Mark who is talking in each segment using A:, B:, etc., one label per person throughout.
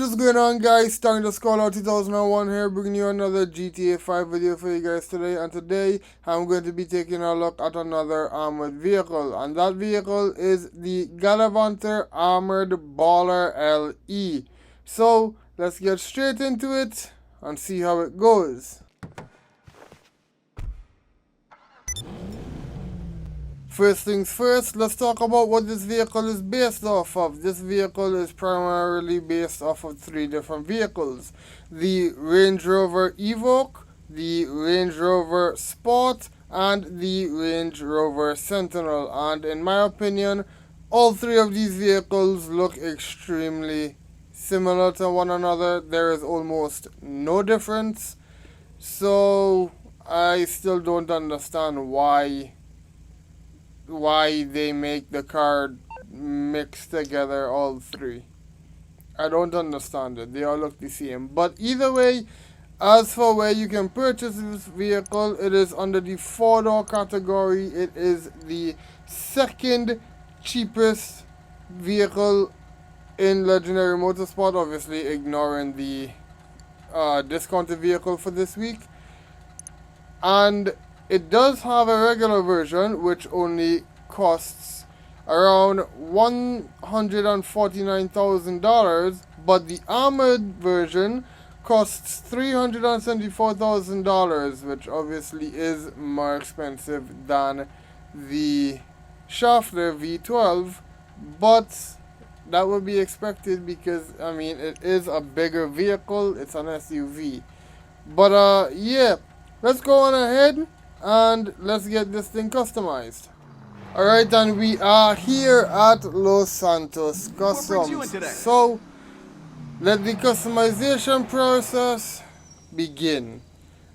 A: What is going on, guys? Starting to Skull Out 2001 here, bringing you another GTA 5 video for you guys today. And today I'm going to be taking a look at another armored vehicle, and that vehicle is the Galavanter Armored Baller LE. So let's get straight into it and see how it goes. First things first, let's talk about what this vehicle is based off of. This vehicle is primarily based off of three different vehicles: the Range Rover Evoque, the Range Rover Sport, and the Range Rover Sentinel. And in my opinion, all three of these vehicles look extremely similar to one another. There is almost no difference. So I still don't understand why they make the car mix together all three. I don't understand it. They all look the same. But either way, as for where you can purchase this vehicle, it is under the 4-door category. It is the second cheapest vehicle in Legendary Motorsport, obviously ignoring the discounted vehicle for this week. And it does have a regular version, which only costs around $149,000, but the armored version costs $374,000, which obviously is more expensive than the Schaffner V12, but that would be expected because, I mean, it is a bigger vehicle. It's an SUV. But yeah, let's go on ahead and let's get this thing customized. Alright, and we are here at Los Santos Customs. So let the customization process begin.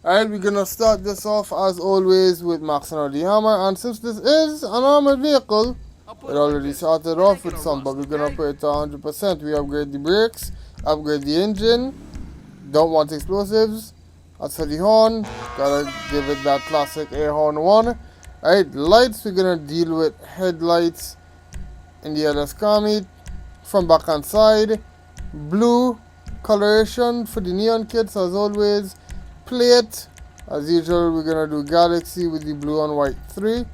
A: Alright, we're gonna start this off as always with maxing out the hammer, and since this is an armored vehicle, it already started off with some, but we're gonna put it to 100%. We upgrade the brakes, upgrade the engine, don't want explosives. As for the horn, gotta give it that classic air horn one. Alright, lights, we're gonna deal with headlights in the LS Kami, from back and side. Blue coloration for the neon kits as always. Plate, as usual, we're gonna do Galaxy with the blue and white 3.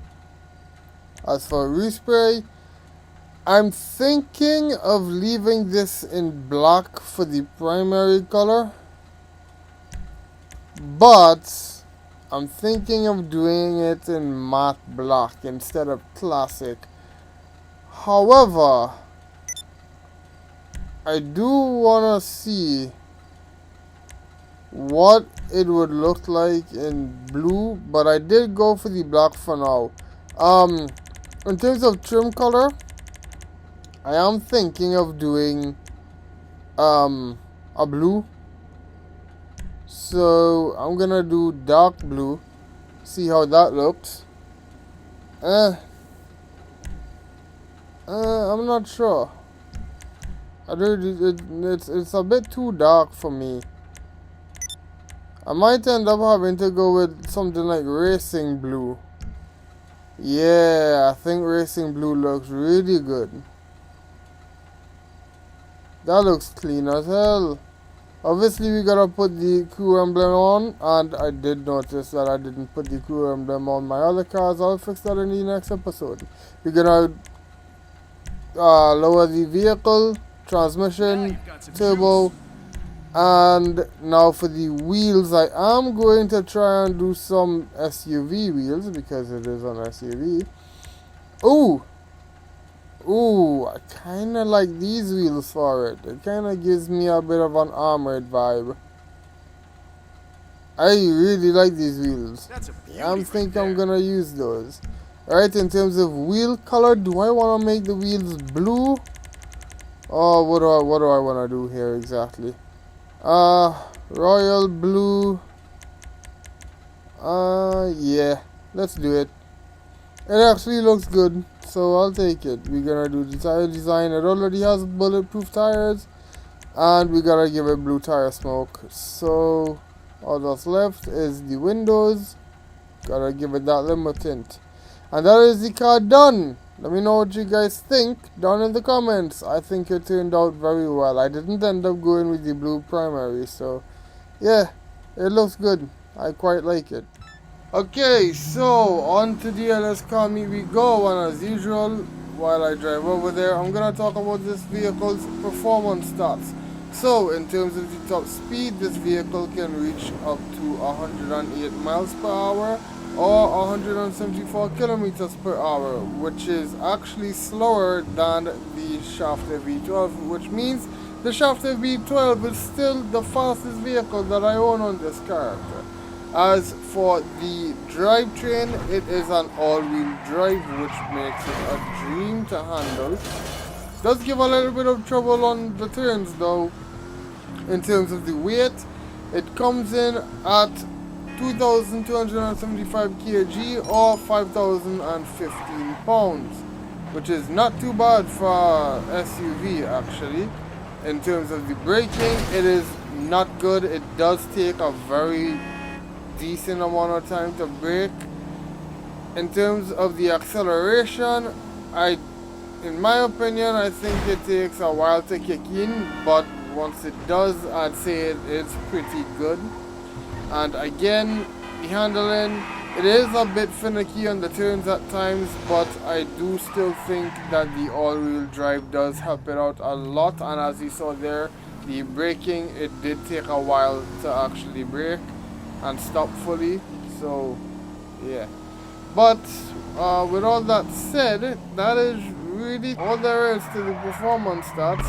A: As for respray, I'm thinking of leaving this in black for the primary color, but I'm thinking of doing it in matte black instead of classic. However, I do want to see what it would look like in blue, but I did go for the black for now. In terms of trim color, I am thinking of doing a blue. So I'm gonna do dark blue, see how that looks. I'm not sure. It's a bit too dark for me. I might end up having to go with something like racing blue. Yeah, I think racing blue looks really good. That looks clean as hell. Obviously, we gotta put the crew emblem on, and I did notice that I didn't put the crew emblem on my other cars. I'll fix that in the next episode. We're gonna lower the vehicle, transmission, turbo, and now for the wheels, I am going to try and do some SUV wheels because it is an SUV. Ooh, I kind of like these wheels for it. It kind of gives me a bit of an armored vibe. I really like these wheels. I think I'm gonna use those. Alright, in terms of wheel color, do I want to make the wheels blue? Oh, what do I want to do here exactly? Royal blue. Yeah, let's do it. It actually looks good, so I'll take it. We're gonna do the tire design. It already has bulletproof tires, and we gotta give it blue tire smoke. So all that's left is the windows. Gotta give it that limo tint, and that is the car done. Let me know what you guys think down in the comments. I think it turned out very well. I didn't end up going with the blue primary, so yeah, it looks good. I quite like it. Okay, so on to the LS Commie we go, and as usual, while I drive over there, I'm gonna talk about this vehicle's performance stats. So, in terms of the top speed, this vehicle can reach up to 108 miles per hour or 174 kilometers per hour, which is actually slower than the Shafter V12, which means the Shafter V12 is still the fastest vehicle that I own on this character. As for the drivetrain, it is an all-wheel drive, which makes it a dream to handle. Does give a little bit of trouble on the turns though. In terms of the weight, it comes in at 2,275 kg or 5,015 pounds, which is not too bad for SUV actually. In terms of the braking, it is not good. It does take a very decent amount of time to brake. In terms of the acceleration, in my opinion, I think it takes a while to kick in, but once it does, I'd say it's pretty good. And again, the handling, it is a bit finicky on the turns at times, but I do still think that the all-wheel drive does help it out a lot. And as you saw there, the braking, it did take a while to actually brake and stop fully, so yeah. But with all that said, that is really all there is to the performance stats.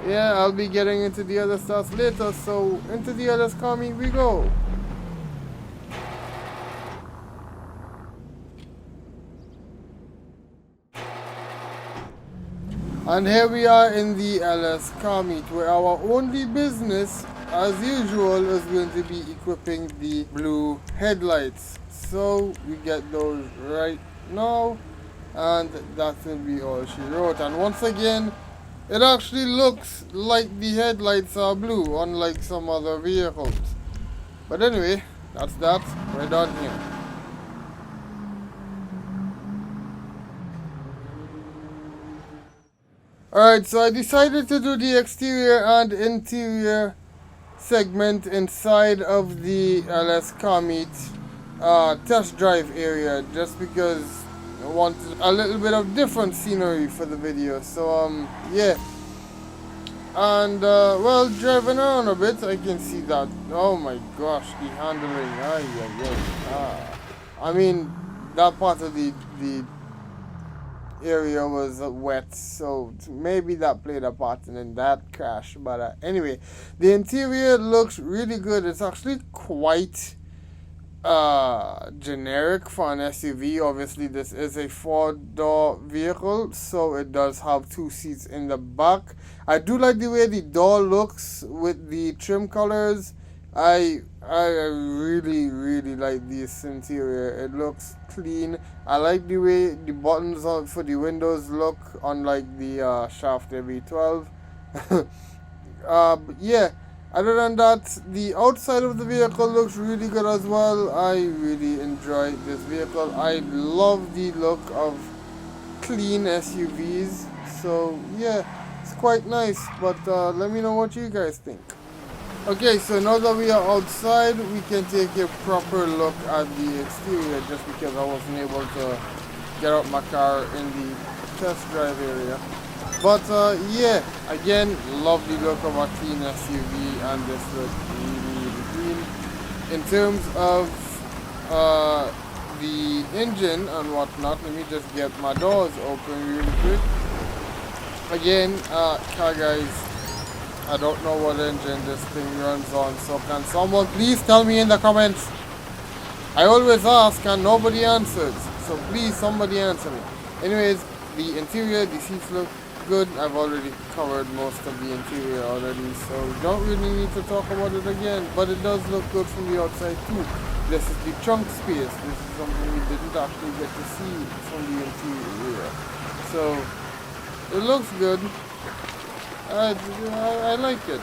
A: Yeah, I'll be getting into the other stats later, so into the LS Commie we go. And here we are in the LS Commie, where our only business, as usual, is going to be equipping the blue headlights. So we get those right now, and that will be all she wrote. And once again, it actually looks like the headlights are blue, unlike some other vehicles. But anyway, that's that. We're done here. Alright, so I decided to do the exterior and interior segment inside of the LS Commie test drive area, just because I wanted a little bit of different scenery for the video. So yeah, and well, driving around a bit, I can see that, oh my gosh, the handling, I mean, that part of the area was wet, so maybe that played a part in that crash. But anyway, the interior looks really good. It's actually quite generic for an SUV. Obviously this is a 4-door vehicle, so it does have 2 seats in the back. I do like the way the door looks with the trim colors. I really like this interior. It looks clean. I like the way the buttons for the windows look, unlike the Shafter V12. But yeah, other than that, the outside of the vehicle looks really good as well. I really enjoy this vehicle. I love the look of clean SUVs. So yeah, it's quite nice. But let me know what you guys think. Okay, so now that we are outside, we can take a proper look at the exterior, just because I wasn't able to get out my car in the test drive area. But yeah, again, love the look of a clean SUV, and this looks really clean. In terms of the engine and whatnot, let me just get my doors open really quick. Again, car guys, I don't know what engine this thing runs on, so can someone please tell me in the comments? I always ask and nobody answers, so please somebody answer me. Anyways, the interior, the seats look good. I've already covered most of the interior already, so don't really need to talk about it again, but it does look good from the outside too. This is the trunk space. This is something we didn't actually get to see from the interior, so it looks good. I like it.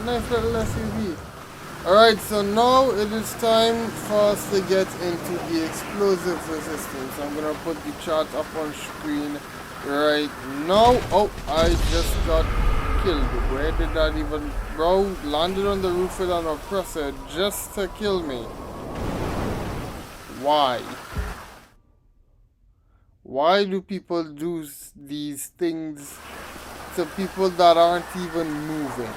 A: Nice little SUV. Alright, so now it is time for us to get into the explosive resistance. I'm gonna put the chart up on screen right now. Oh, I just got killed. Where did that even... Bro, landed on the roof with an oppressor just to kill me. Why? Why do people do these things to people that aren't even moving?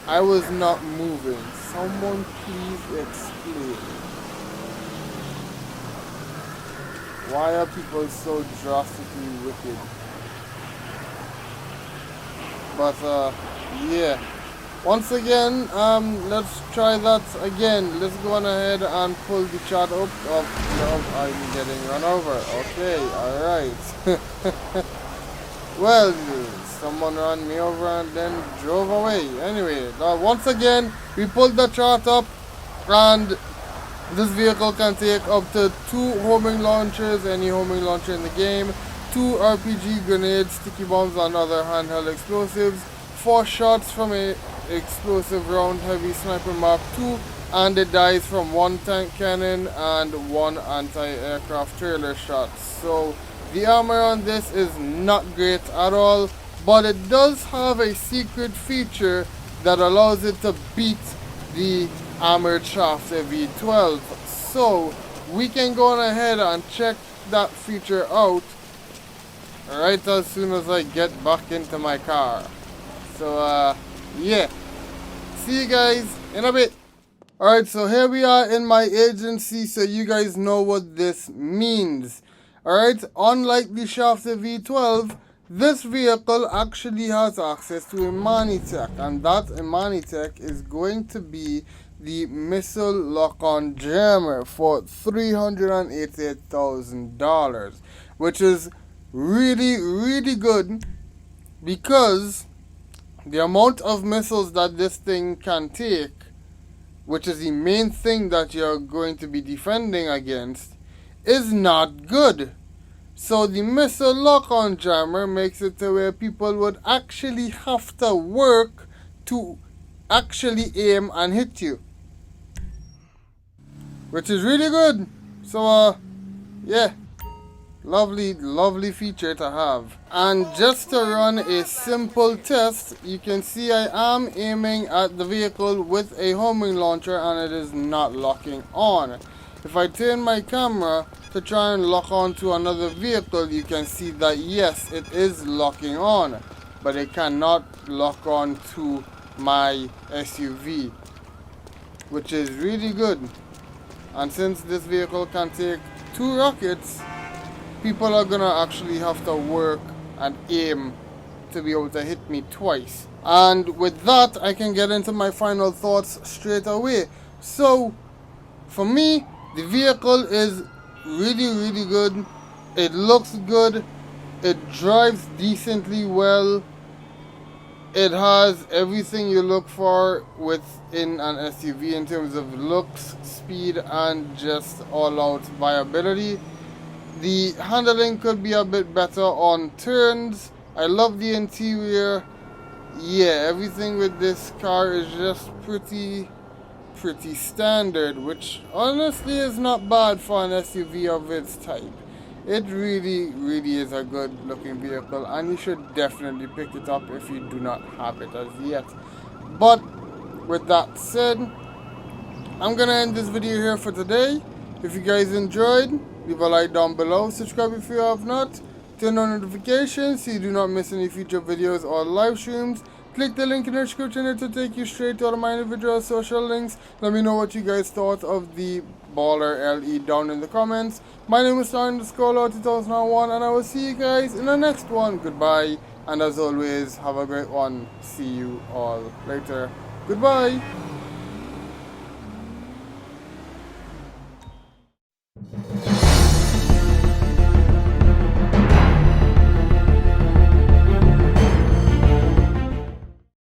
A: I was not moving. Someone please explain. Why are people so drastically wicked? But yeah. Once again, let's try that again. Let's go on ahead and pull the chart up. Oh, I'm getting run over. Okay, alright. Well, someone ran me over and then drove away. Anyway, once again, we pulled the chart up, and this vehicle can take up to 2 homing launchers, any homing launcher in the game, 2 RPG grenades, sticky bombs, and other handheld explosives, 4 shots from a explosive round heavy sniper Mark II, and it dies from 1 tank cannon and 1 anti-aircraft trailer shot. So the armor on this is not great at all, but it does have a secret feature that allows it to beat the Armored Shafter V12. So we can go on ahead and check that feature out right as soon as I get back into my car. So yeah, see you guys in a bit. Alright, so here we are in my agency, so you guys know what this means. Alright, unlike the Shafter V12, this vehicle actually has access to a Manitech, and that Manitech is going to be the missile lock-on jammer for $388,000, which is really good, because the amount of missiles that this thing can take, which is the main thing that you're going to be defending against, is not good. So the missile lock-on jammer makes it to where people would actually have to work to actually aim and hit you, which is really good. So yeah, lovely feature to have. And just to run a simple test, you can see I am aiming at the vehicle with a homing launcher and it is not locking on. If I turn my camera to try and lock on to another vehicle, you can see that yes, it is locking on, but it cannot lock on to my SUV, which is really good. And since this vehicle can take 2 rockets, people are gonna actually have to work and aim to be able to hit me twice. And with that, I can get into my final thoughts straight away. So for me, the vehicle is really good. It looks good. It drives decently well. It has everything you look for within an SUV in terms of looks, speed, and just all-out viability. The handling could be a bit better on turns. I love the interior. Yeah, everything with this car is just pretty standard, which honestly is not bad for an SUV of its type. It really is a good looking vehicle, and you should definitely pick it up if you do not have it as yet. But with that said, I'm gonna end this video here for today. If you guys enjoyed, leave a like down below, subscribe if you have not, turn on notifications so you do not miss any future videos or live streams. Click the link in the description here to take you straight to all of my individual social links. Let me know what you guys thought of the Baller LE down in the comments. My name is Star_Lord2001, and I will see you guys in the next one. Goodbye, and as always, have a great one. See you all later. Goodbye.